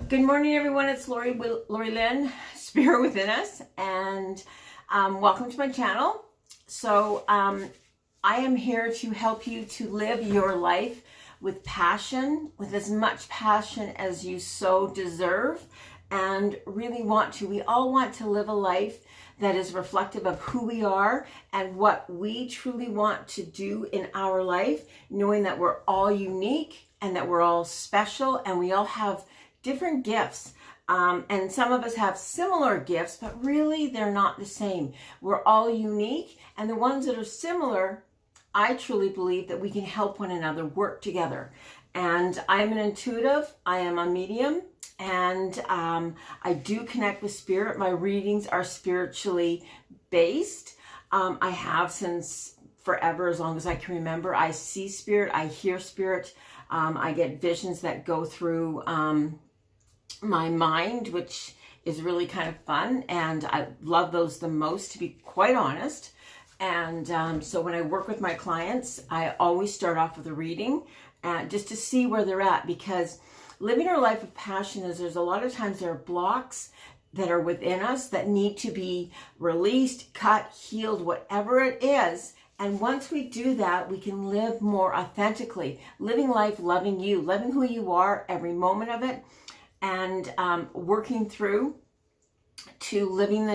Good morning, everyone. It's Lori-Lynn, Spirit Within Us, and welcome to my channel. So I am here to help you to live your life with passion, with as much passion as you so deserve and really want to. We all want to live a life that is reflective of who we are and what we truly want to do in our life, knowing that we're all unique and that we're all special and we all have different gifts. And some of us have similar gifts, but really they're not the same. We're all unique, and the ones that are similar, I truly believe that we can help one another work together. And I'm an intuitive, I am a medium, and I do connect with spirit. My readings are spiritually based. I have since forever, as long as I can remember. I see spirit, I hear spirit. I get visions that go through my mind, which is really kind of fun, and I love those the most, to be quite honest. And so when I work with my clients, I always start off with a reading just to see where they're at, because living our life of passion is, there's a lot of times there are blocks that are within us that need to be released, cut, healed, whatever it is. And once we do that, we can live more authentically, living life, loving you, loving who you are every moment of it, and working through to living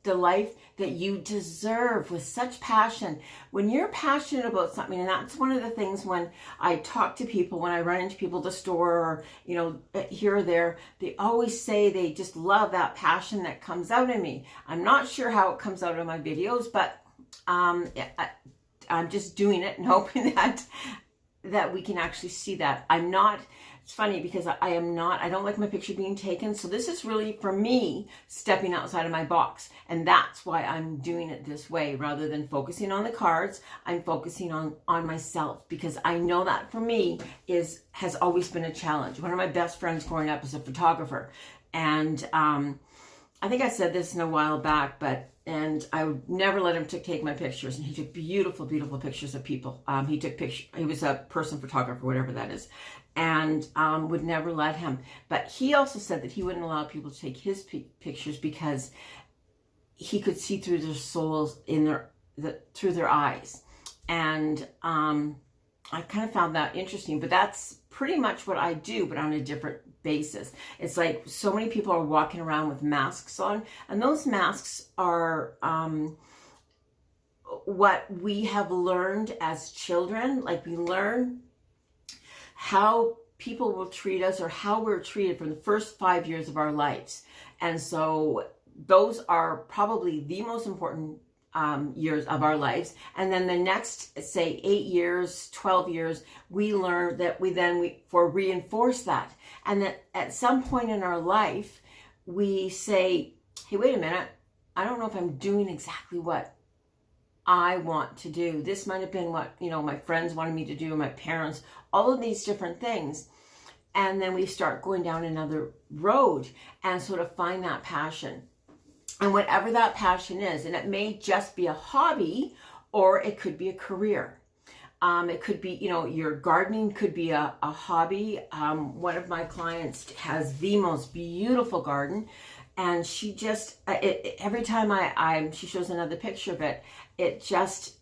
the life that you deserve with such passion. When you're passionate about something, and that's one of the things when I talk to people, when I run into people at the store or, you know, here or there, they always say they just love that passion that comes out of me. I'm not sure how it comes out of my videos, but I'm just doing it and hoping that we can actually see that. It's funny because I don't like my picture being taken. So this is really, for me, stepping outside of my box. And that's why I'm doing it this way. Rather than focusing on the cards, I'm focusing on myself, because I know that for me has always been a challenge. One of my best friends growing up is a photographer. And I think I said this a while back, and I would never let him take my pictures. And he took beautiful, beautiful pictures of people. He was a person photographer, whatever that is, and would never let him. But he also said that he wouldn't allow people to take his pictures because he could see through their souls through their eyes. And I kind of found that interesting, but that's pretty much what I do, but on a different basis. It's like so many people are walking around with masks on, and those masks are what we have learned as children. Like, we learn how people will treat us or how we're treated from the first 5 years of our lives. And so those are probably the most important years of our lives. And then the next, say, 8 years, 12 years, we learn that we reinforce that. And that at some point in our life, we say, hey, wait a minute, I don't know if I'm doing exactly what I want to do. This might have been what, my friends wanted me to do, my parents, all of these different things. And then we start going down another road and sort of find that passion. And whatever that passion is, and it may just be a hobby, or it could be a career. It could be, your gardening could be a hobby. One of my clients has the most beautiful garden, and she just, every time she shows another picture of it, it just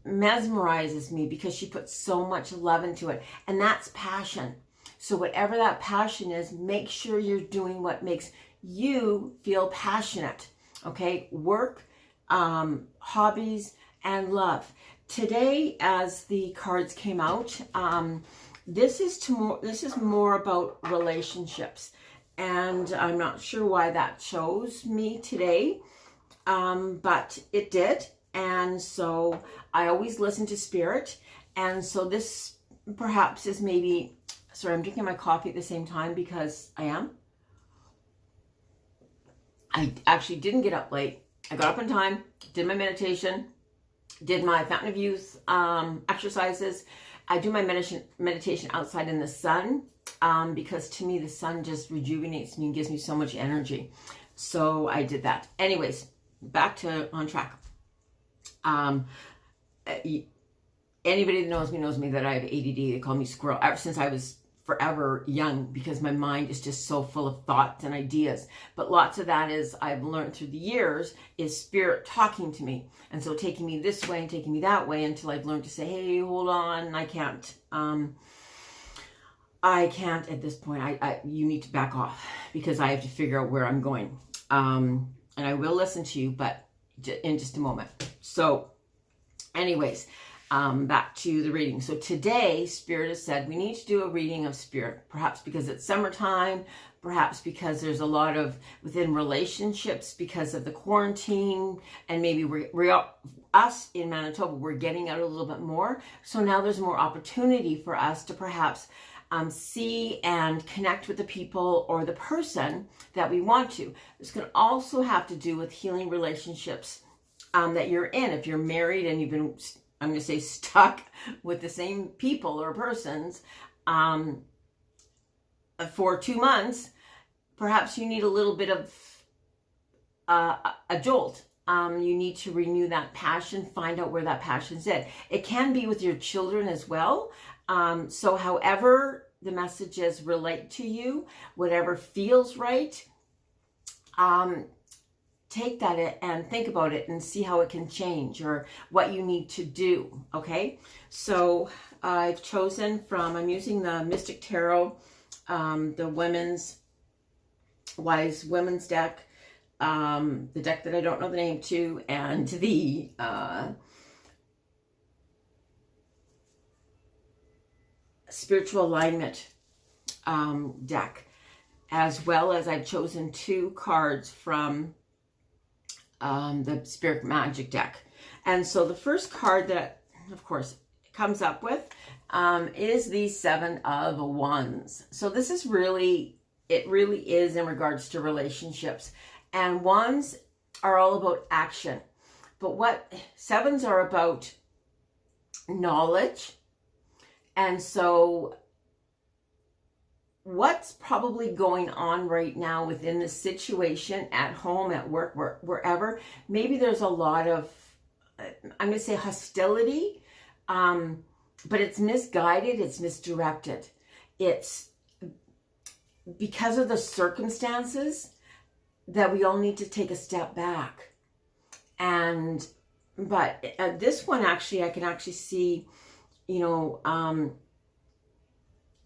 mesmerizes me because she puts so much love into it. And that's passion. So whatever that passion is, make sure you're doing what makes you feel passionate. Okay? Work, hobbies, and love. Today, as the cards came out, this is more about relationships, and I'm not sure why that chose me today, but it did. And so I always listen to spirit, and so this perhaps is maybe, sorry, I'm drinking my coffee at the same time because I actually didn't get up late. I got up on time, did my meditation, did my Fountain of Youth exercises. I do my meditation outside in the sun because to me the sun just rejuvenates me and gives me so much energy. So I did that. Anyways, back to on track. Anybody that knows me that I have ADD. They call me squirrel. Ever since I was forever young because my mind is just so full of thoughts and ideas. But lots of that is, I've learned through the years, is spirit talking to me. And so taking me this way and taking me that way until I've learned to say, hey, hold on, I can't at this point. You need to back off because I have to figure out where I'm going. And I will listen to you, but in just a moment. So anyways, back to the reading. So today, Spirit has said we need to do a reading of Spirit, perhaps because it's summertime, perhaps because there's a lot of within relationships because of the quarantine, and maybe us in Manitoba, we're getting out a little bit more. So now there's more opportunity for us to perhaps see and connect with the people or the person that we want to. This can also have to do with healing relationships that you're in. If you're married and you've been, I'm going to say, stuck with the same people or persons for 2 months, perhaps you need a little bit of a jolt. You need to renew that passion, find out where that passion's at. It can be with your children as well. So however the messages relate to you, whatever feels right, take that and think about it and see how it can change or what you need to do, okay? So I've chosen from, I'm using the Mystic Tarot, the Wise Women's deck, the deck that I don't know the name to, and the Spiritual Alignment deck, as well as I've chosen 2 cards from the Spirit Magic deck. And so the first card that, of course, comes up with is the 7 of Wands. So this is really, it really is in regards to relationships. And Wands are all about action. But what 7s are about knowledge. And so what's probably going on right now within the situation at home, at work, wherever, maybe there's a lot of, I'm going to say hostility, but it's misguided, it's misdirected. It's because of the circumstances that we all need to take a step back. But this one, actually, I can actually see, you know,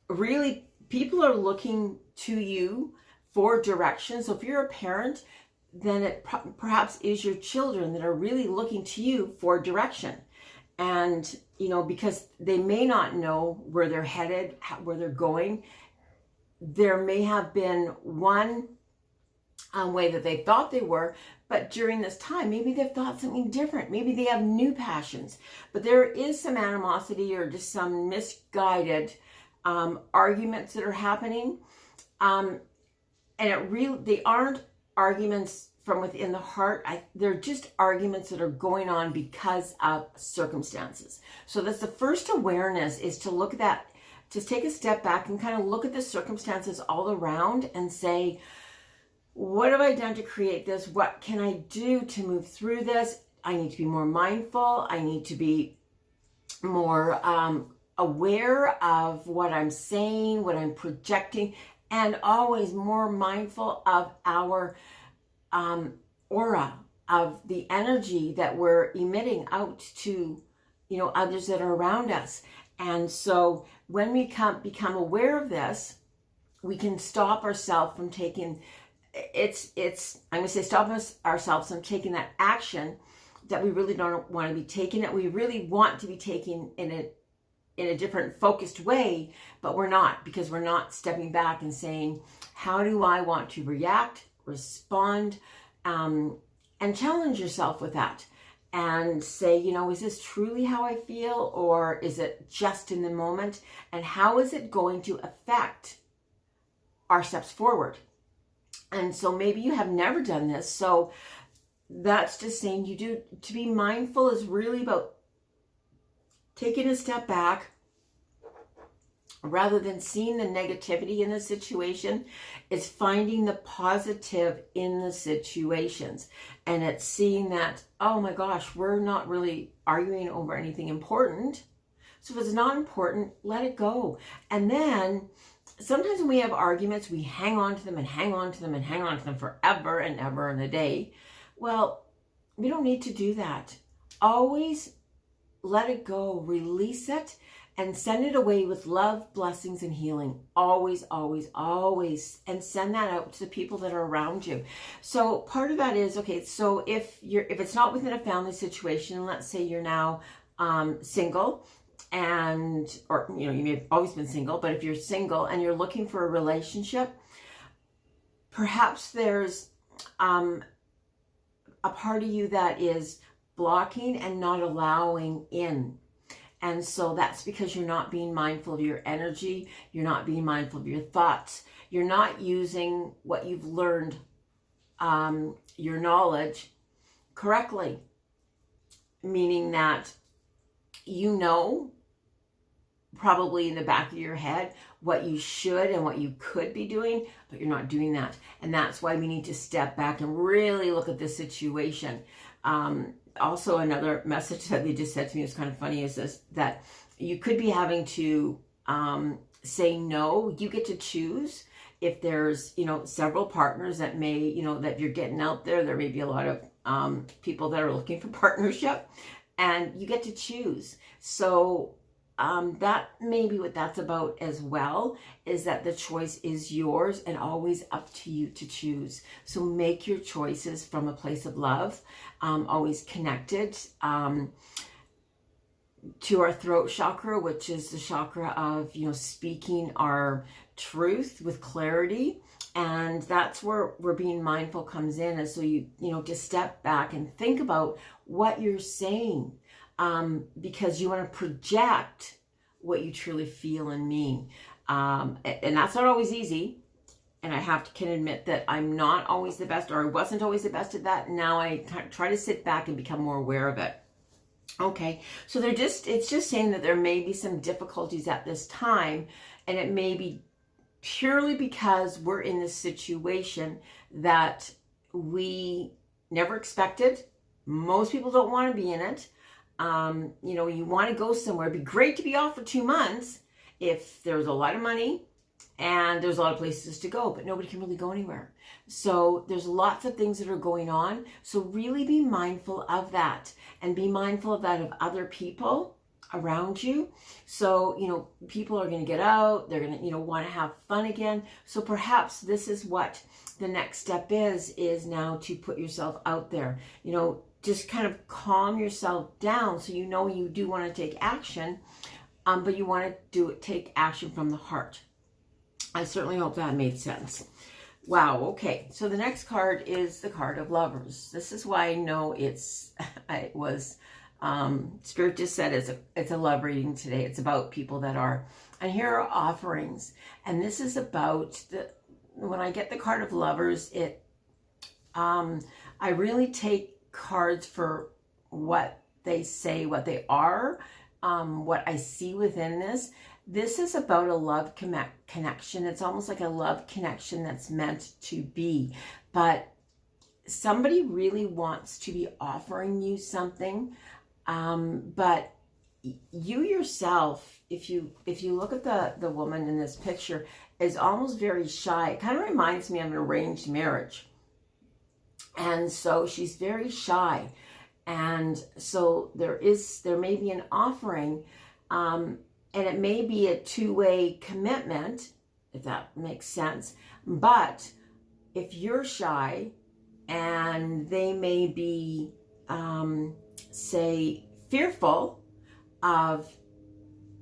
really people are looking to you for direction. So if you're a parent, then it perhaps is your children that are really looking to you for direction. And, you know, because they may not know where they're headed, where they're going. There may have been one way that they thought they were, but during this time, maybe they've thought something different. Maybe they have new passions, but there is some animosity or just some misguided arguments that are happening. And they aren't arguments from within the heart. They're just arguments that are going on because of circumstances. So that's the first awareness, is to look at that, just take a step back and kind of look at the circumstances all around and say, what have I done to create this? What can I do to move through this? I need to be more mindful. I need to be more aware of what I'm saying, what I'm projecting, and always more mindful of our aura, of the energy that we're emitting out to, you know, others that are around us. And so when we become aware of this, we can stop ourselves from taking, I'm going to say stop ourselves from taking that action that we really don't want to be taking, that we really want to be taking in a different focused way, but we're not, because we're not stepping back and saying, how do I want to react, respond, and challenge yourself with that and say, you know, is this truly how I feel, or is it just in the moment, and how is it going to affect our steps forward? And so maybe you have never done this, so that's just saying to be mindful is really about taking a step back. Rather than seeing the negativity in the situation, is finding the positive in the situations. And it's seeing that, oh my gosh, we're not really arguing over anything important. So if it's not important, let it go. And then sometimes when we have arguments, we hang on to them and hang on to them and hang on to them forever and ever in a day. Well, we don't need to do that. Always let it go, release it, and send it away with love, blessings, and healing. Always, always, always. And send that out to the people that are around you. So part of that is, okay, so if it's not within a family situation, let's say you're now single, or you may have always been single, but if you're single and you're looking for a relationship, perhaps there's a part of you that is blocking and not allowing in. And so that's because you're not being mindful of your energy. You're not being mindful of your thoughts. You're not using what you've learned, your knowledge, correctly. Meaning that you know, probably in the back of your head, what you should and what you could be doing, but you're not doing that. And that's why we need to step back and really look at this situation. Also, another message that they just said to me was kind of funny is this, that you could be having to say no. You get to choose if there's, several partners that may, that you're getting out there. There may be a lot of people that are looking for partnership, and you get to choose. So that may be what that's about as well, is that the choice is yours and always up to you to choose. So make your choices from a place of love, always connected to our throat chakra, which is the chakra of, speaking our truth with clarity. And that's where being mindful comes in. And so you to step back and think about what you're saying, because you want to project what you truly feel and mean. And that's not always easy. And I can admit that I'm not always the best, or I wasn't always the best at that. Now I try to sit back and become more aware of it. Okay, so it's just saying that there may be some difficulties at this time, and it may be purely because we're in this situation that we never expected. Most people don't want to be in it. You want to go somewhere. It'd be great to be off for 2 months if there's a lot of money and there's a lot of places to go, but nobody can really go anywhere. So there's lots of things that are going on. So really be mindful of that, and be mindful of that of other people around you. So, people are going to get out. They're going to, want to have fun again. So perhaps this is what the next step is now to put yourself out there, just kind of calm yourself down. So, you do want to take action, but you want to take action from the heart. I certainly hope that made sense. Wow. Okay. So the next card is the card of Lovers. This is why I know Spirit just said it's a love reading today. It's about people that are, and here are offerings. And this is about when I get the card of Lovers, I really take cards for what they say, what they are, what I see within this. This is about a love connection. It's almost like a love connection that's meant to be. But somebody really wants to be offering you something. But you yourself, if you look at the woman in this picture, is almost very shy. It kind of reminds me of an arranged marriage. And so she's very shy. And so there may be an offering, and it may be a two-way commitment, if that makes sense. But if you're shy and they may be, say, fearful of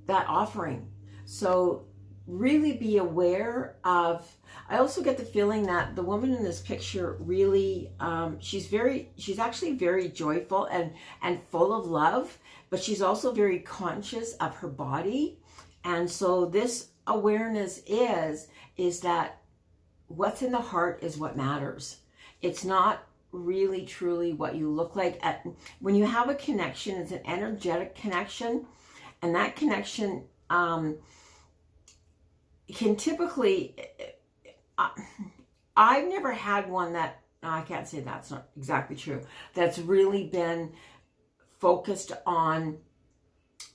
that offering. So really be aware of, I also get the feeling that the woman in this picture really, she's actually very joyful and full of love, but she's also very conscious of her body. And so this awareness is that what's in the heart is what matters. It's not really truly what you look like. When you have a connection, it's an energetic connection, and that connection can typically, I've never had one that, I can't say that's not exactly true, that's really been focused on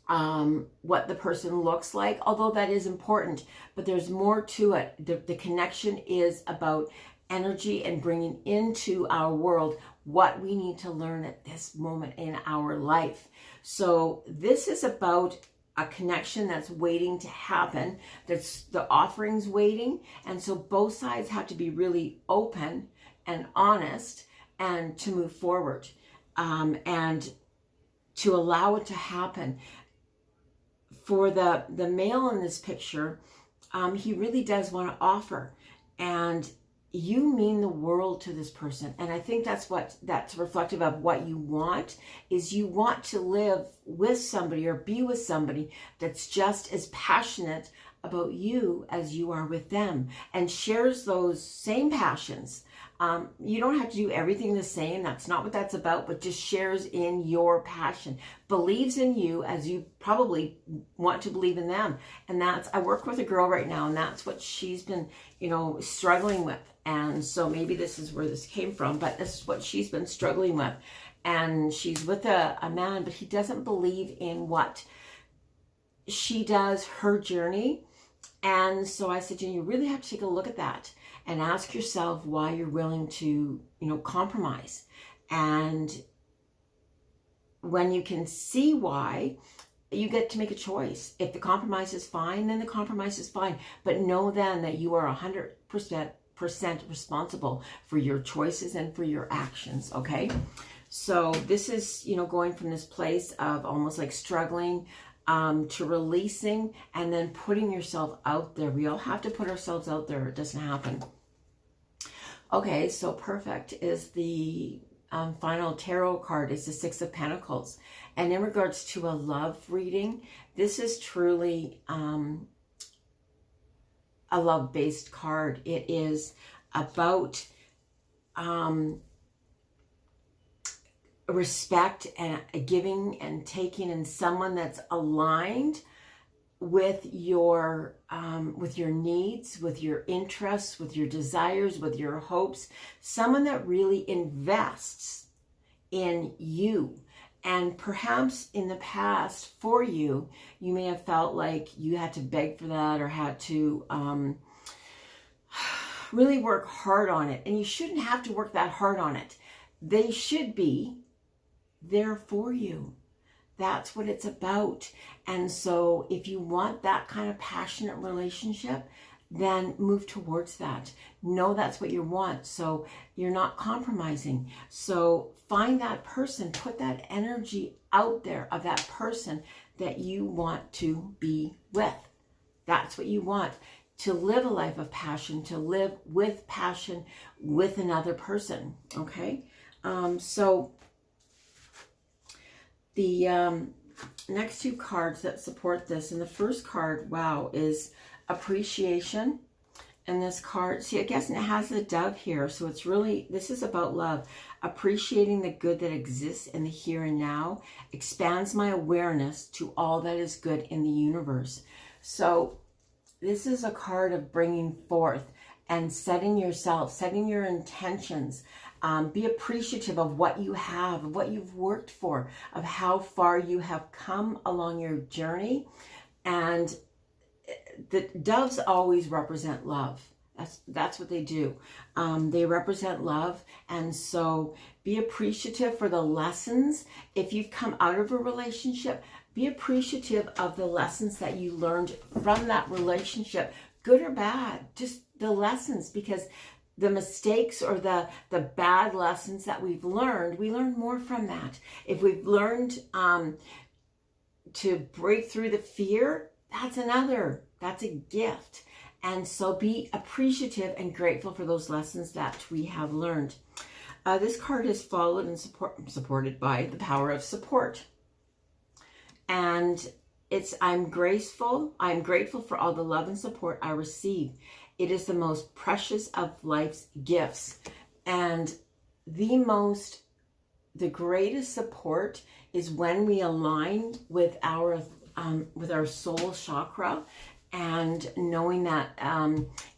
what the person looks like, although that is important, but there's more to it. The connection is about energy and bringing into our world what we need to learn at this moment in our life. So this is about a connection that's waiting to happen. That's the offering's waiting. And so both sides have to be really open and honest and to move forward, and to allow it to happen. For the male in this picture, he really does want to offer, and you mean the world to this person. And I think that's reflective of what you want, is you want to live with somebody or be with somebody that's just as passionate about you as you are with them and shares those same passions. You don't have to do everything the same. That's not what that's about, but just shares in your passion, believes in you as you probably want to believe in them. And I work with a girl right now, and that's what she's been, struggling with. And so maybe this is where this came from, but this is what she's been struggling with. And she's with a man, but he doesn't believe in what she does, her journey. And so I said, you really have to take a look at that and ask yourself why you're willing to, compromise. And when you can see why, you get to make a choice. If the compromise is fine, then the compromise is fine. But know then that you are 100% responsible for your choices and for your actions, okay? So this is, going from this place of almost like struggling to releasing and then putting yourself out there. We all have to put ourselves out there. It doesn't happen. Okay, so perfect is the final tarot card. Is the Six of Pentacles. And in regards to a love reading, this is truly a love-based card. It is about respect and giving and taking, and someone that's aligned with your needs, with your interests, with your desires, with your hopes. Someone that really invests in you. And perhaps in the past for you, you may have felt like you had to beg for that or had to really work hard on it. And you shouldn't have to work that hard on it. They should be there for you. That's what it's about. And so if you want that kind of passionate relationship, then move towards that. Know that's what you want. So you're not compromising. So find that person, put that energy out there of that person that you want to be with. That's what you want. To live a life of passion, to live with passion with another person. Okay? So the next two cards that support this, and the first card, wow, is appreciation. And this card, see, I guess it has the dove here, so it's really, this is about love. Appreciating the good that exists in the here and now expands my awareness to all that is good in the universe. So this is a card of bringing forth and setting yourself, setting your intentions. Be appreciative of what you have, of what you've worked for, of how far you have come along your journey. And the doves always represent love. That's what they do. They represent love. And so be appreciative for the lessons. If you've come out of a relationship, be appreciative of the lessons that you learned from that relationship, good or bad, just the lessons, because the mistakes or the bad lessons that we've learned, we learn more from that. If we've learned to break through the fear, that's a gift. And so be appreciative and grateful for those lessons that we have learned. This card is followed and supported by the power of support. And I'm grateful for all the love and support I receive. It is the most precious of life's gifts. And the greatest support is when we align with our soul chakra, and knowing that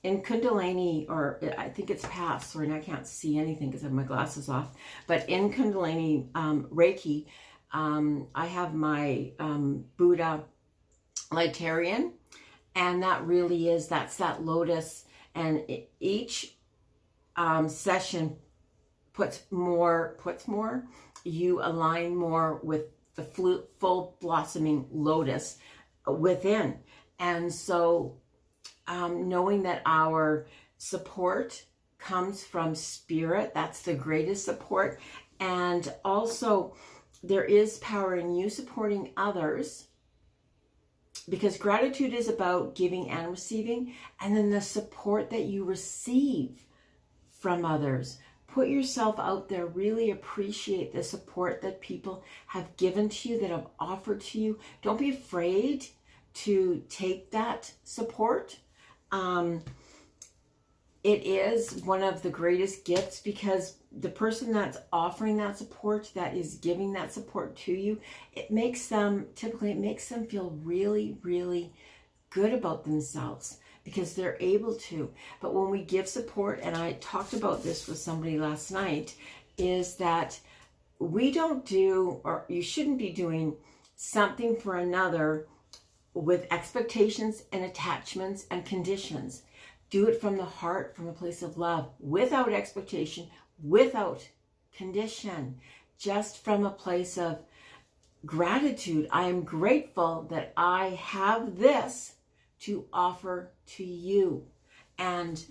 in Kundalini, or I think it's past, sorry, I can't see anything because I have my glasses off, but in Kundalini Reiki, I have my Buddha Lightarian, and that really is, that's that lotus, and each session puts more, you align more with the full blossoming lotus within. And so knowing that our support comes from spirit, that's the greatest support. And also there is power in you supporting others, because gratitude is about giving and receiving, and then the support that you receive from others. Put yourself out there. Really appreciate the support that people have given to you, that have offered to you. Don't be afraid to take that support. It is one of the greatest gifts, because the person that's offering that support, that is giving that support to you, it makes them, typically it makes them feel really, really good about themselves, because they're able to. But when we give support, and I talked about this with somebody last night, is that we don't do, or you shouldn't be doing something for another with expectations and attachments and conditions. Do it from the heart, from a place of love, without expectation, without condition, just from a place of gratitude. I am grateful that I have this to offer to you. And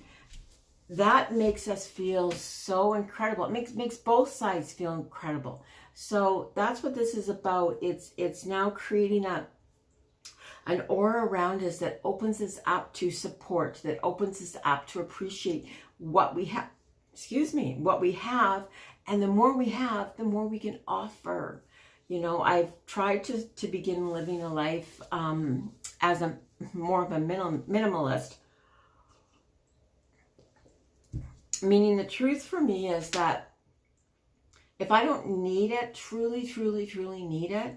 that makes us feel so incredible. It makes both sides feel incredible. So that's what this is about. It's now creating an aura around us that opens us up to support, that opens us up to appreciate what we have, what we have. And the more we have, the more we can offer. You know, I've tried to begin living a life as a more of a minimalist. Meaning the truth for me is that if I don't need it, truly need it,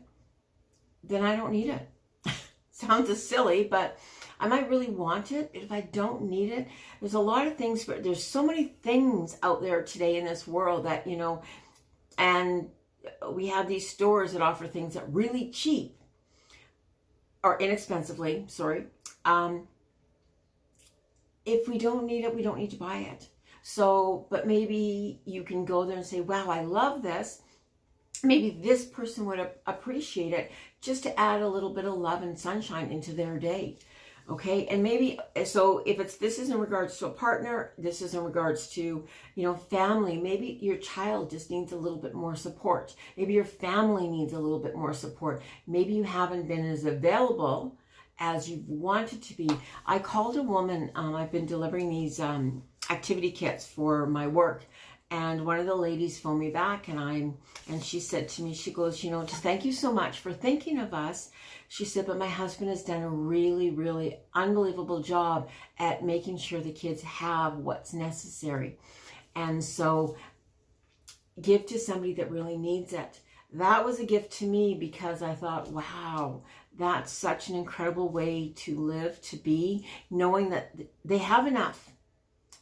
then I don't need it. Sounds silly, but I might really want it. If I don't need it, there's a lot of things, but there's so many things out there today in this world that, you know, and we have these stores that offer things that really cheap or inexpensively, if we don't need it, we don't need to buy it. So, but maybe you can go there and say, wow, I love this. Maybe this person would appreciate it, just to add a little bit of love and sunshine into their day. Okay. And maybe, so if this is in regards to a partner, this is in regards to, you know, family, maybe your child just needs a little bit more support. Maybe your family needs a little bit more support. Maybe you haven't been as available as you wanted to be. I called a woman, I've been delivering these activity kits for my work. And one of the ladies phoned me back, and she said to me, she goes, you know, just thank you so much for thinking of us. She said, but my husband has done a really unbelievable job at making sure the kids have what's necessary. And so give to somebody that really needs it. That was a gift to me, because I thought, wow, that's such an incredible way to live, to be, knowing that they have enough.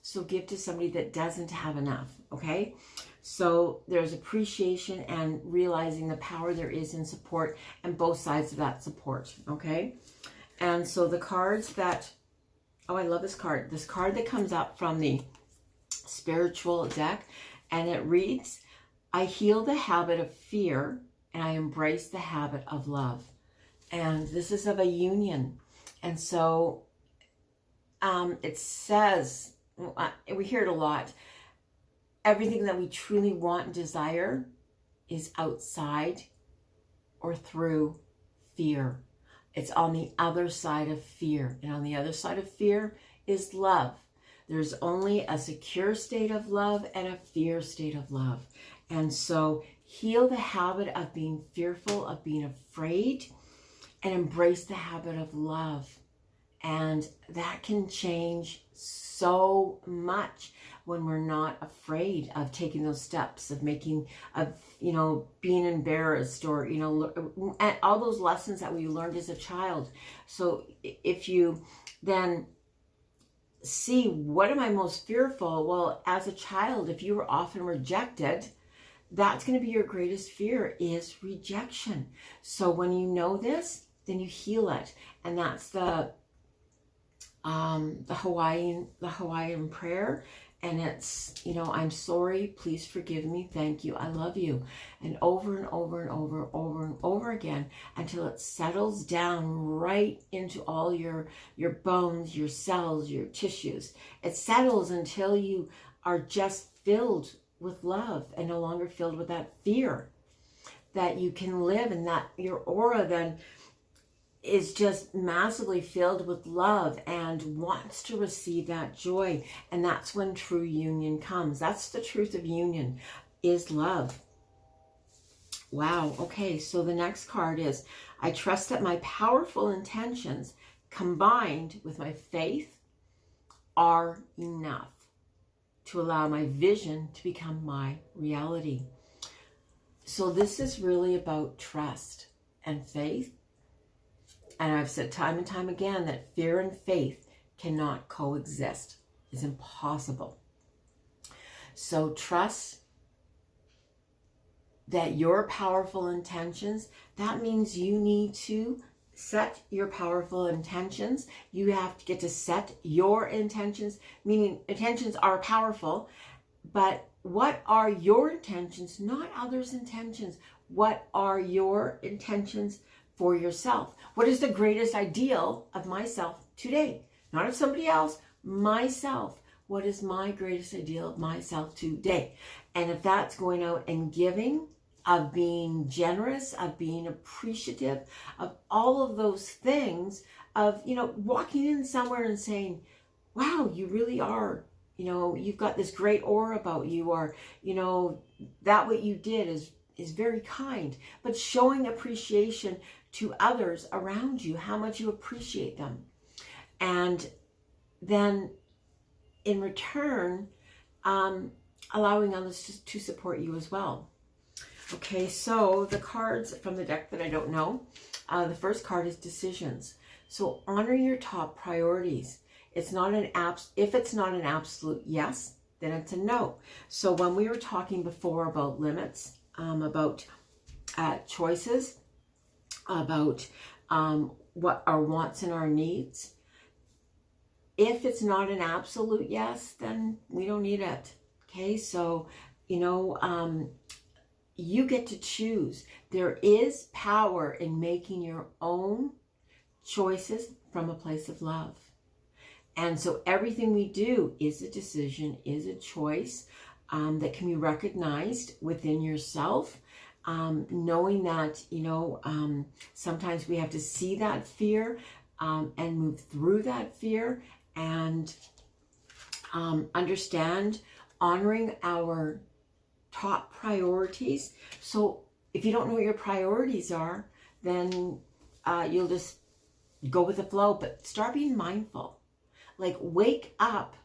So give to somebody that doesn't have enough, okay? So there's appreciation and realizing the power there is in support, and both sides of that support, okay? And so the cards that, oh, I love this card. This card that comes up from the spiritual deck, and it reads, I heal the habit of fear, and I embrace the habit of love. And this is of a union. And so it says, we hear it a lot, everything that we truly want and desire is outside or through fear. It's on the other side of fear. And on the other side of fear is love. There's only a secure state of love and a fear state of love. And so heal the habit of being fearful, of being afraid, and embrace the habit of love. And that can change so much when we're not afraid of taking those steps, of making, of, you know, being embarrassed, or, you know, all those lessons that we learned as a child. So if you then see, what am I most fearful? Well, as a child, if you were often rejected, that's going to be your greatest fear, is rejection. So when you know this, then you heal it. And that's the Hawaiian prayer. And it's, you know, I'm sorry, please forgive me, thank you, I love you. And over and over and over again, until it settles down right into all your bones, your cells, your tissues. It settles until you are just filled with love and no longer filled with that fear, that you can live, and that your aura then is just massively filled with love and wants to receive that joy. And that's when true union comes. That's the truth of union, is love. Wow. Okay, so the next card is, I trust that my powerful intentions combined with my faith are enough to allow my vision to become my reality. So this is really about trust and faith. And I've said time and time again that fear and faith cannot coexist. It's impossible. So trust that your powerful intentions, that means you need to set your powerful intentions. You have to get to set your intentions, meaning intentions are powerful, but what are your intentions, not others' intentions? What are your intentions for yourself? What is the greatest ideal of myself today? Not of somebody else, myself. What is my greatest ideal of myself today? And if that's going out and giving, of being generous, of being appreciative, of all of those things, of, you know, walking in somewhere and saying, wow, you really are, you know, you've got this great aura about you, or, you know, that what you did is very kind, but showing appreciation to others around you, how much you appreciate them. And then in return, allowing others to support you as well. Okay, so the cards from the deck that I don't know, the first card is decisions. So honor your top priorities. It's not an if it's not an absolute yes, then it's a no. So when we were talking before about limits, about choices, about what our wants and our needs, if it's not an absolute yes, then we don't need it. Okay, so, you know, you get to choose. There is power in making your own choices from a place of love. And so everything we do is a decision, is a choice that can be recognized within yourself. Knowing that, you know, sometimes we have to see that fear and move through that fear, and understand honoring our top priorities. So if you don't know what your priorities are, then you'll just go with the flow, but start being mindful. Like, wake up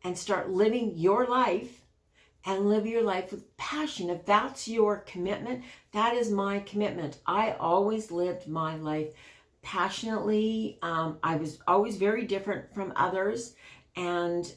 and start living your life, and live your life with passion. If that's your commitment, that is my commitment. I always lived my life passionately. I was always very different from others, and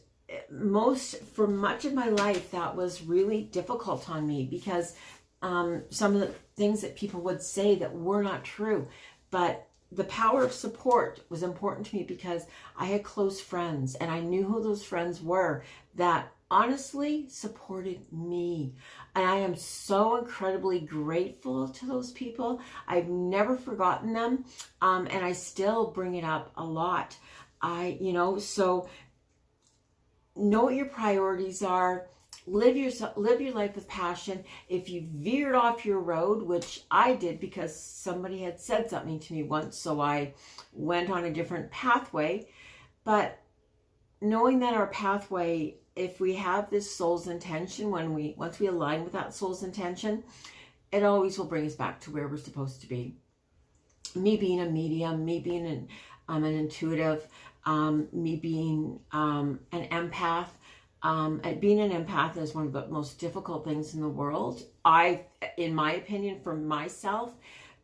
for much of my life, that was really difficult on me, because some of the things that people would say that were not true. But the power of support was important to me, because I had close friends, and I knew who those friends were that honestly supported me. And I am so incredibly grateful to those people. I've never forgotten them, and I still bring it up a lot. You know, so know what your priorities are. Live your life with passion. If you veered off your road, which I did because somebody had said something to me once, so I went on a different pathway. But knowing that our pathway, if we have this soul's intention, once we align with that soul's intention, it always will bring us back to where we're supposed to be. Me being a medium, me being an intuitive, me being an empath. Being an empath is one of the most difficult things in the world, in my opinion, for myself,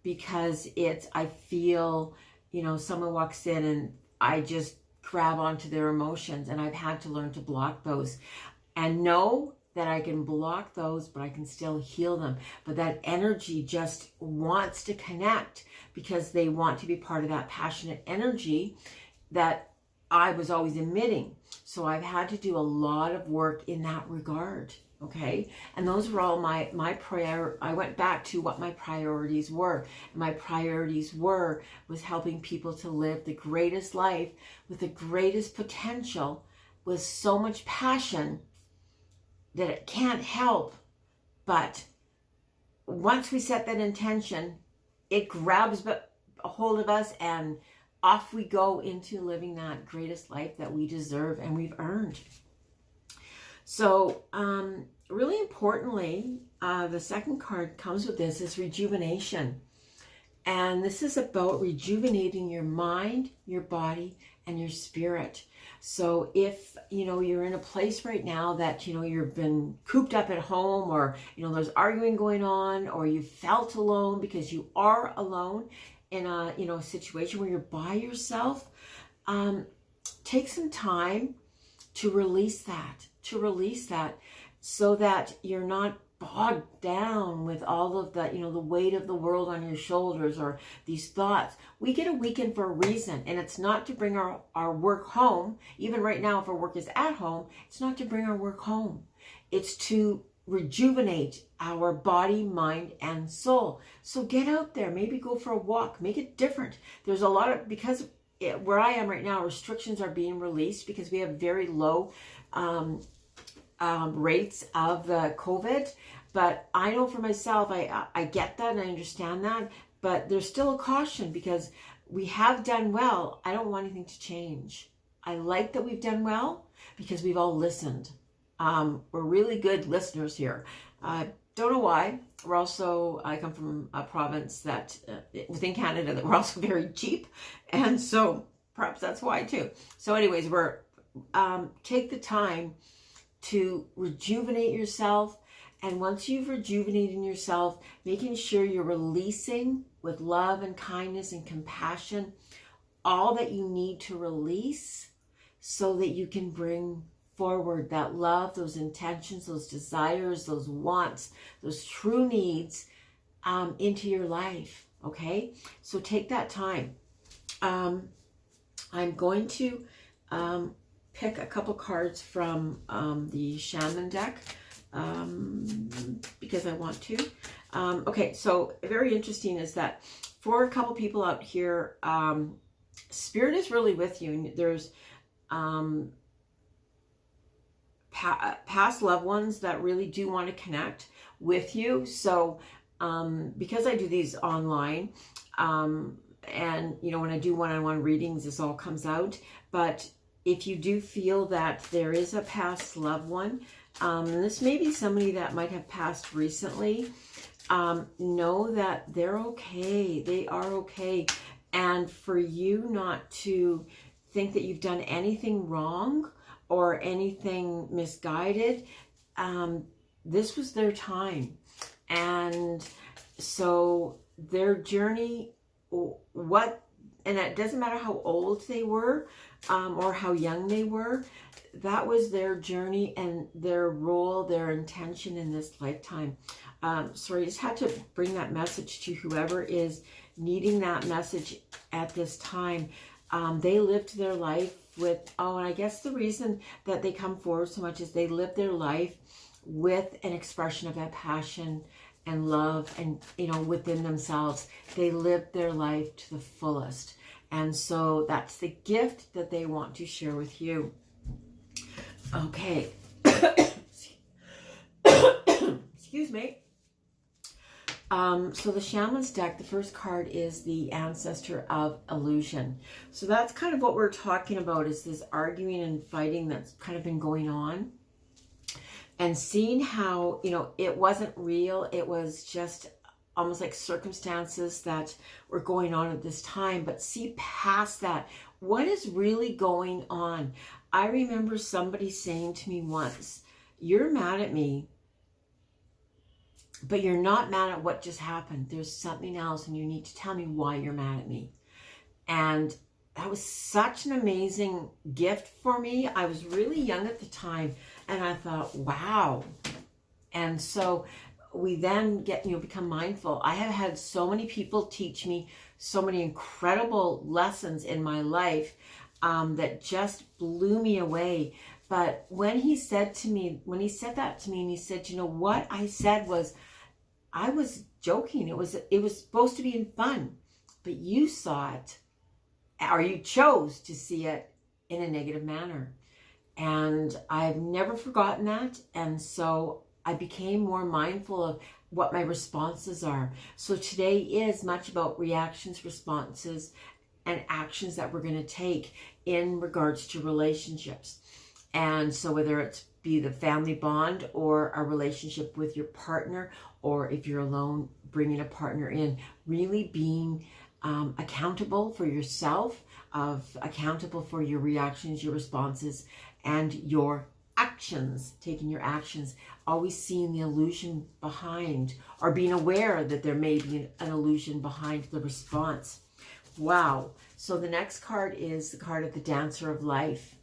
because I feel, you know, someone walks in and I just grab onto their emotions, and I've had to learn to block those and know that I can block those, but I can still heal them. But that energy just wants to connect because they want to be part of that passionate energy that I was always emitting. So I've had to do a lot of work in that regard. Okay. And those were all my I went back to what my priorities were. And my priorities was helping people to live the greatest life with the greatest potential, with so much passion that it can't help. But once we set that intention, it grabs a hold of us, and off we go into living that greatest life that we deserve and we've earned. So really importantly, the second card comes with this is rejuvenation. And this is about rejuvenating your mind, your body, and your spirit. So if, you're in a place right now that, you've been cooped up at home, or, there's arguing going on, or you felt alone because you are alone in a, a situation where you're by yourself, take some time to release that, so that you're not bogged down with all of the, the weight of the world on your shoulders, or these thoughts. We get a weekend for a reason, and it's not to bring our work home. Even right now, if our work is at home, it's not to bring our work home. It's to rejuvenate our body, mind, and soul. So get out there, maybe go for a walk, make it different. There's a lot of, because where I am right now, restrictions are being released because we have very low rates of the COVID. But I know for myself, I get that and I understand that, but there's still a caution because we have done well. I don't want anything to change. I like that we've done well because we've all listened. We're really good listeners here. Don't know why. I come from a province that within Canada that we're also very cheap. And so perhaps that's why too. So anyways, take the time to rejuvenate yourself. And once you've rejuvenated yourself, making sure you're releasing with love and kindness and compassion all that you need to release so that you can bring forward that love, those intentions, those desires, those wants, those true needs into your life. Okay? So take that time. I'm going to pick a couple cards from the Shaman deck because I want to. Okay, so very interesting is that for a couple people out here, Spirit is really with you. And there's past loved ones that really do want to connect with you. So because I do these online, and when I do one-on-one readings, this all comes out. But if you do feel that there is a past loved one, and this may be somebody that might have passed recently, know that they're okay. They are okay. And for you not to think that you've done anything wrong or anything misguided, this was their time. And so their journey, and it doesn't matter how old they were or how young they were, that was their journey and their role, their intention in this lifetime. So I just had to bring that message to whoever is needing that message at this time. They lived their life with, and I guess the reason that they come forward so much is they lived their life with an expression of that passion and love and, within themselves. They lived their life to the fullest. And so that's the gift that they want to share with you. Okay. Excuse me. So the Shaman's deck, the first card is the Ancestor of Illusion. So that's kind of what we're talking about, is this arguing and fighting that's kind of been going on. And seeing how, it wasn't real. It was just almost like circumstances that were going on at this time. But see past that. What is really going on? I remember somebody saying to me once, "You're mad at me, but you're not mad at what just happened. There's something else, and you need to tell me why you're mad at me." And that was such an amazing gift for me. I was really young at the time, And I thought, wow. And so we then become mindful. I have had so many people teach me so many incredible lessons in my life that just blew me away. But when he said that to me, and he said, you know, what I said was, I was joking. It was supposed to be in fun, but you saw it, or you chose to see it in a negative manner. And I've never forgotten that. And so I became more mindful of what my responses are. So today is much about reactions, responses, and actions that we're going to take in regards to relationships. And so whether it's be the family bond or a relationship with your partner, or if you're alone, bringing a partner in, really being accountable for yourself, accountable for your reactions, your responses, and your actions, taking your actions, always seeing the illusion behind, or being aware that there may be an illusion behind the response. Wow. So the next card is the card of the Dancer of Life.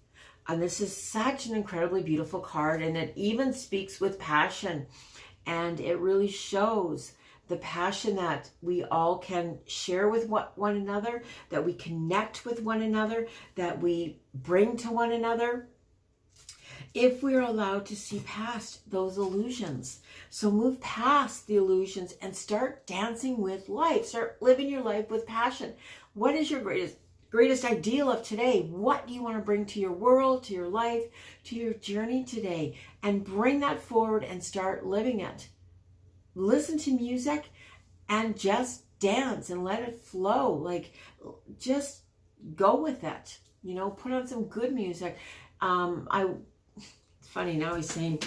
And this is such an incredibly beautiful card, and it even speaks with passion. And it really shows the passion that we all can share with one another, that we connect with one another, that we bring to one another, if we're allowed to see past those illusions. So move past the illusions and start dancing with life. Start living your life with passion. What is your greatest ideal of today? What do you want to bring to your world, to your life, to your journey today? And bring that forward and start living it. Listen to music and just dance and let it flow. Like, just go with it. You know, put on some good music. It's funny now he's saying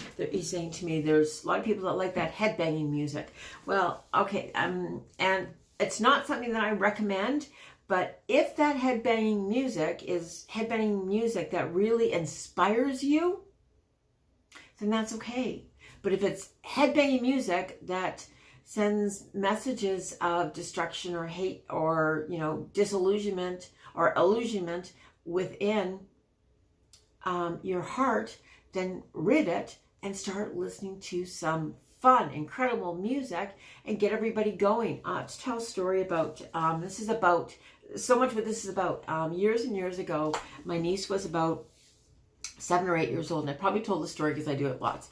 to me, there's a lot of people that like that headbanging music. Well, okay, and it's not something that I recommend. But if that headbanging music is headbanging music that really inspires you, then that's okay. But if it's headbanging music that sends messages of destruction or hate or, you know, disillusionment or illusionment within your heart, then rid it and start listening to some fun, incredible music and get everybody going. To tell a story about, this is about, so much what this is about. Years and years ago, my niece was about 7 or 8 years old, and I probably told the story because I do it lots.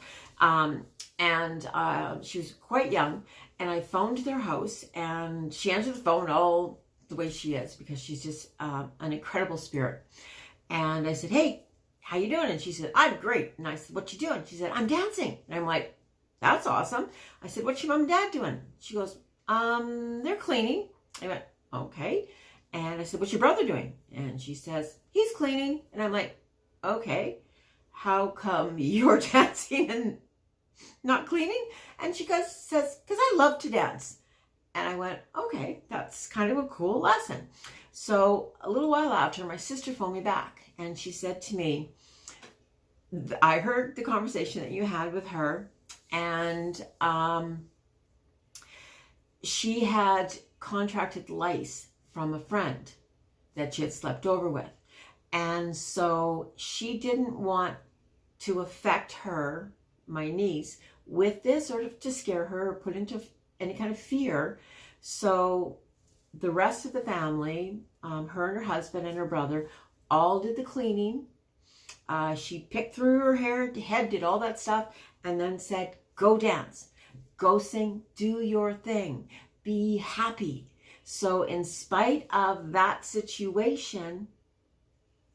She was quite young, and I phoned their house, and she answered the phone all the way she is, because she's just an incredible spirit. And I said, hey, how you doing? And she said, I'm great. And I said, what you doing? She said, I'm dancing. And I'm like, that's awesome. I said, what's your mom and dad doing? She goes, they're cleaning. I went, okay. And I said, what's your brother doing? And she says, he's cleaning. And I'm like, okay, how come you're dancing and not cleaning? And she says, because I love to dance. And I went, okay, that's kind of a cool lesson. So a little while after, my sister phoned me back, and she said to me, I heard the conversation that you had with her, and she had contracted lice from a friend that she had slept over with. And so she didn't want to affect her, my niece, with this, or to scare her or put into any kind of fear. So the rest of the family, her and her husband and her brother, all did the cleaning. She picked through her head, did all that stuff, and then said, go dance, go sing, do your thing, be happy. So in spite of that situation,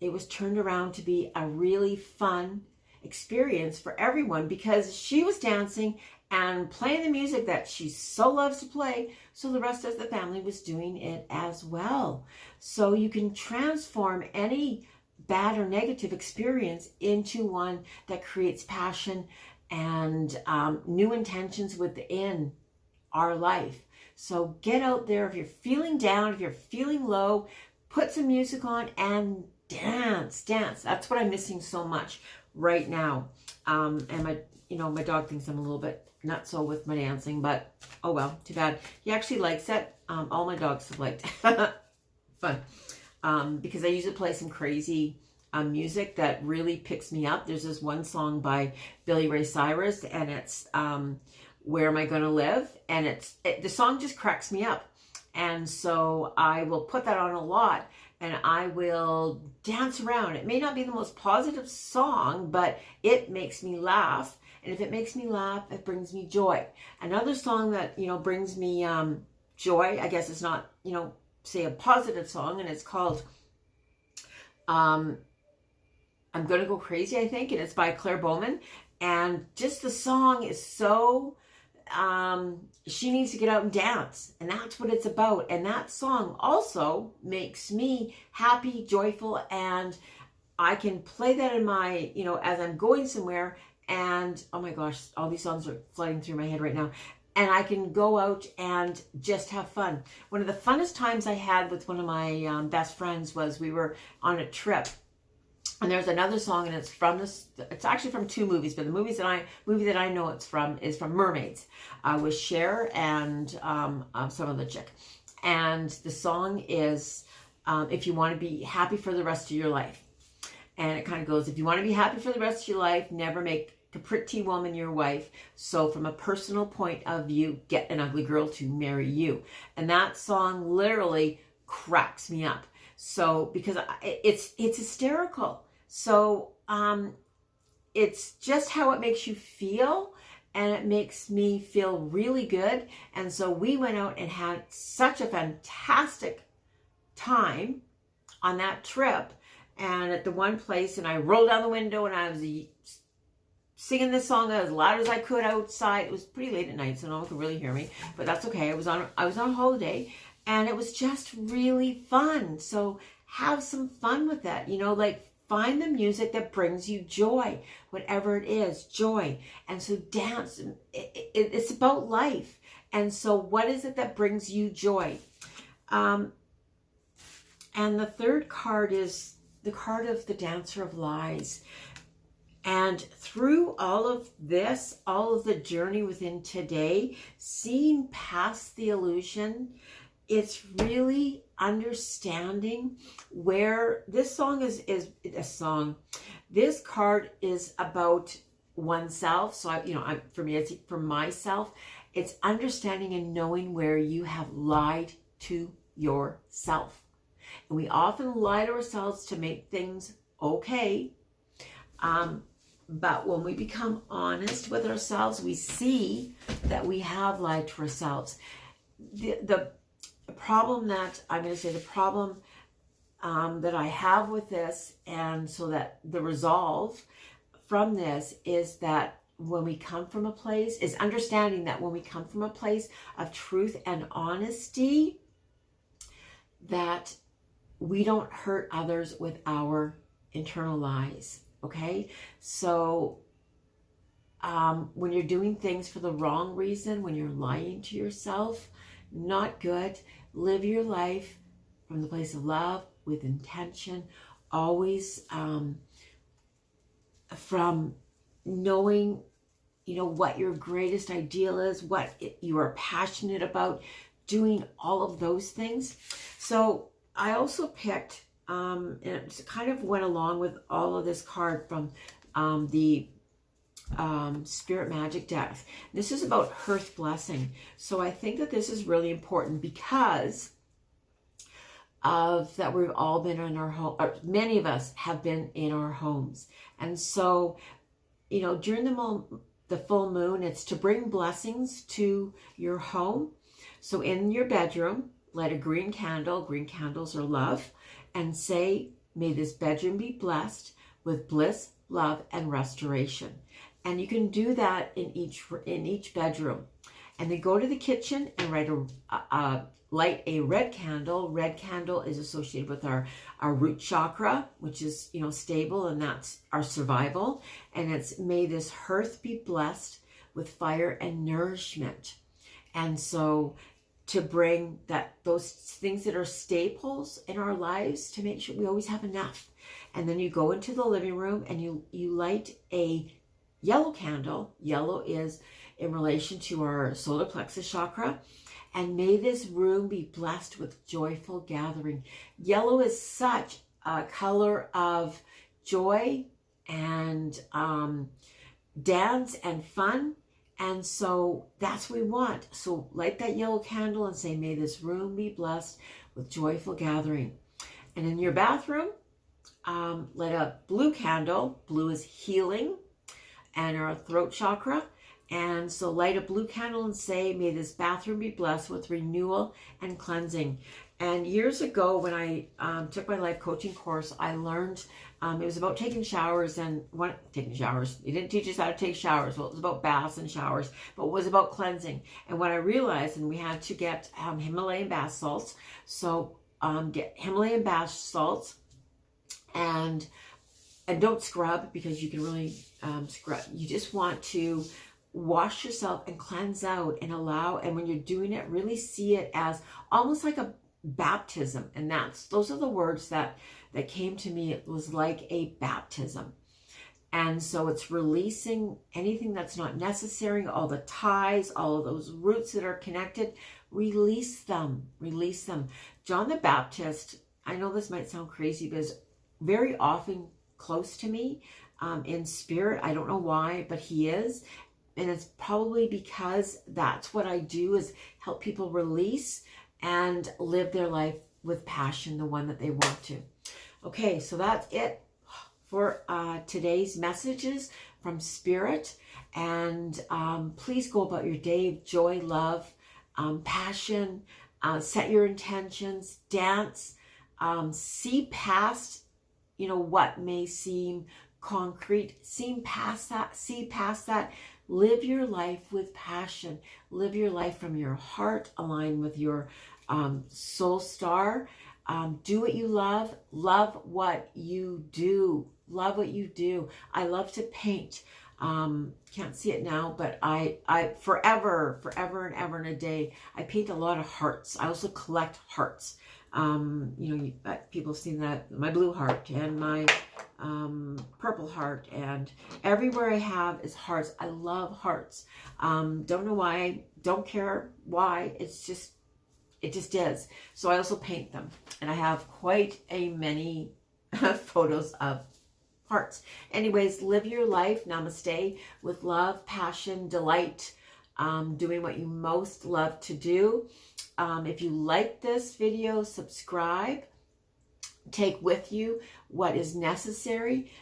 it was turned around to be a really fun experience for everyone, because she was dancing and playing the music that she so loves to play. So the rest of the family was doing it as well. So you can transform any bad or negative experience into one that creates passion and new intentions within our life. So get out there. If you're feeling down, if you're feeling low, put some music on and dance. That's what I'm missing so much right now. And my dog thinks I'm a little bit not so with my dancing, but oh well, too bad. He actually likes it. All my dogs have liked it. Fun. Because I usually play some crazy music that really picks me up. There's this one song by Billy Ray Cyrus, and it's Where Am I Gonna Live? And the song just cracks me up. And so I will put that on a lot, and I will dance around. It may not be the most positive song, but it makes me laugh. And if it makes me laugh, it brings me joy. Another song that, brings me joy, I guess it's not, say a positive song, and it's called I'm Gonna Go Crazy, I think, and it's by Claire Bowman. And just the song is so, she needs to get out and dance, and that's what it's about. And that song also makes me happy, joyful, and I can play that in my, as I'm going somewhere, and oh my gosh, all these songs are flooding through my head right now. And I can go out and just have fun. One of the funnest times I had with one of my best friends was we were on a trip. And there's another song, and it's actually from two movies, but the movie that I know it's from is from Mermaids, with Cher and some other chick. And the song is, If You Want to Be Happy for the Rest of Your Life. And it kind of goes, if you want to be happy for the rest of your life, never make a pretty woman your wife. So from a personal point of view, get an ugly girl to marry you. And that song literally cracks me up. So because it's hysterical. So it's just how it makes you feel, and it makes me feel really good. And so we went out and had such a fantastic time on that trip. And at the one place, and I rolled down the window, and I was singing this song as loud as I could outside. It was pretty late at night, so no one could really hear me, but that's okay. I was on a holiday, and it was just really fun. So have some fun with that. Find the music that brings you joy, whatever it is, joy. And so dance. It's about life. And so what is it that brings you joy? And the third card is the card of the Dancer of Lies. And through all of this, all of the journey within today, seeing past the illusion, it's really understanding where this song is a song. This card is about oneself. So for me, it's for myself. It's understanding and knowing where you have lied to yourself. And we often lie to ourselves to make things okay. But when we become honest with ourselves, we see that we have lied to ourselves. The problem that that I have with this, and so that the resolve from this is that when we come from a place, is understanding that when we come from a place of truth and honesty, that we don't hurt others with our internal lies. Okay, so when you're doing things for the wrong reason, when you're lying to yourself, not good. Live your life from the place of love, with intention, always from knowing, what your greatest ideal is, what you are passionate about, doing all of those things. So I also picked, and it kind of went along with all of this card from the Spirit Magic deck. This is about Hearth Blessing. So I think that this is really important because of that we've all been in our home, or many of us have been in our homes. And so, during the full moon, it's to bring blessings to your home. So in your bedroom, light a green candle. Green candles are love. And say, may this bedroom be blessed with bliss, love, and restoration. And you can do that in each bedroom. And then go to the kitchen and light a red candle. Red candle is associated with our root chakra, which is, stable, and that's our survival. And it's, may this hearth be blessed with fire and nourishment. And so to bring those things that are staples in our lives, to make sure we always have enough. And then you go into the living room and you light a yellow candle. Yellow is in relation to our solar plexus chakra. And may this room be blessed with joyful gathering. Yellow is such color of joy and dance and fun. And so that's what we want. So light that yellow candle and say, may this room be blessed with joyful gathering. And in your bathroom, light a blue candle. Blue is healing and our throat chakra. And so light a blue candle and say, may this bathroom be blessed with renewal and cleansing. And years ago, when I took my life coaching course, I learned it was about taking showers and taking showers. He didn't teach us how to take showers. Well, it was about baths and showers, but it was about cleansing. And what I realized, and we had to get Himalayan bath salts. So get Himalayan bath salts and don't scrub, because you can really scrub. You just want to wash yourself and cleanse out and allow. And when you're doing it, really see it as almost like a baptism. And those are the words that came to me. It was like a baptism. And so it's releasing anything that's not necessary, all the ties, all of those roots that are connected. Release them. Release them. John the Baptist, I know this might sound crazy, but is very often close to me in spirit. I don't know why, but he is. And it's probably because that's what I do, is help people release and live their life with passion, the one that they want to. Okay, so that's it for today's messages from Spirit. And please go about your day of joy, love, passion, set your intentions, dance, see past, what may seem concrete, see past that. Live your life with passion. Live your life from your heart, align with your soul star. Do what you love. Love what you do. Love what you do. I love to paint. Can't see it now, but I forever and ever in a day, I paint a lot of hearts. I also collect hearts. People have seen that, my blue heart and my purple heart, and everywhere I have is hearts. I love hearts. Don't know why, don't care why, it just is. So I also paint them, and I have quite a many photos of hearts. Anyways, live your life, namaste, with love, passion, delight, doing what you most love to do. If you like this video, subscribe. Take with you what is necessary.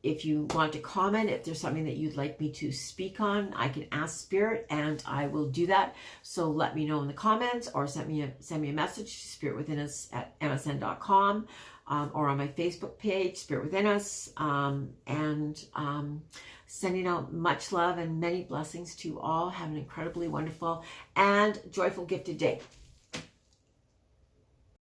If you want to comment, if there's something that you'd like me to speak on, I can ask Spirit and I will do that. So let me know in the comments, or send me a message to spiritwithinus@msn.com, or on my Facebook page, Spirit Within Us, and sending out much love and many blessings to all. Have an incredibly wonderful and joyful gifted day.